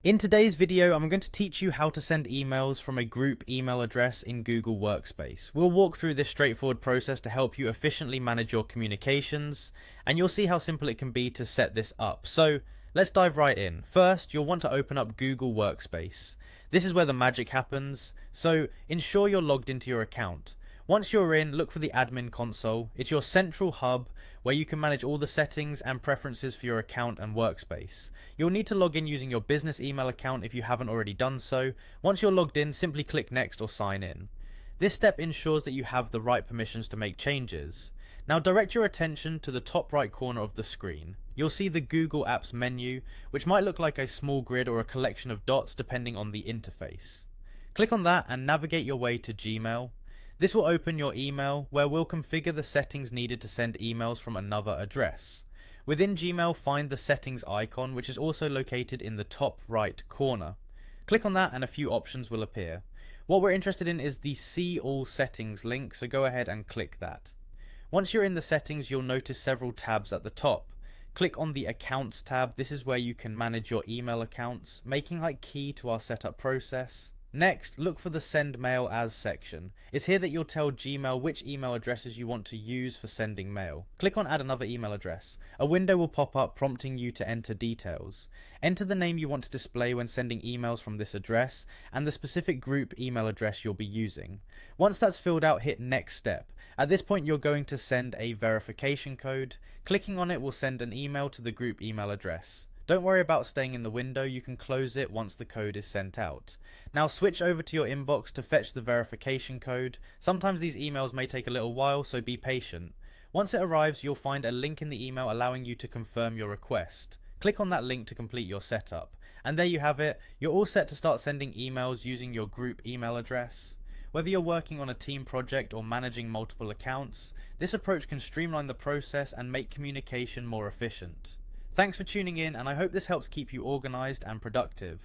In today's video, I'm going to teach you how to send emails from a group email address in Google Workspace. We'll walk through this straightforward process to help you efficiently manage your communications, and you'll see how simple it can be to set this up. So let's dive right in. First, you'll want to open up Google Workspace. This is where the magic happens, so ensure you're logged into your account. Once you're in, look for the admin console. It's your central hub where you can manage all the settings and preferences for your account and workspace. You'll need to log in using your business email account if you haven't already done so. Once you're logged in, simply click next or sign in. This step ensures that you have the right permissions to make changes. Now direct your attention to the top right corner of the screen. You'll see the Google Apps menu, which might look like a small grid or a collection of dots depending on the interface. Click on that and navigate your way to Gmail. This will open your email where we'll configure the settings needed to send emails from another address. Within Gmail, find the settings icon, which is also located in the top right corner. Click on that and a few options will appear. What we're interested in is the See All Settings link, so go ahead and click that. Once you're in the settings, you'll notice several tabs at the top. Click on the Accounts tab. This is where you can manage your email accounts, making it key to our setup process. Next, look for the Send Mail As section. It's here that you'll tell Gmail which email addresses you want to use for sending mail. Click on Add Another Email Address. A window will pop up prompting you to enter details. Enter the name you want to display when sending emails from this address and the specific group email address you'll be using. Once that's filled out, hit Next Step. At this point, you're going to send a verification code. Clicking on it will send an email to the group email address. Don't worry about staying in the window, you can close it once the code is sent out. Now switch over to your inbox to fetch the verification code. Sometimes these emails may take a little while, so be patient. Once it arrives, you'll find a link in the email allowing you to confirm your request. Click on that link to complete your setup. And there you have it, you're all set to start sending emails using your group email address. Whether you're working on a team project or managing multiple accounts, this approach can streamline the process and make communication more efficient. Thanks for tuning in, and I hope this helps keep you organized and productive.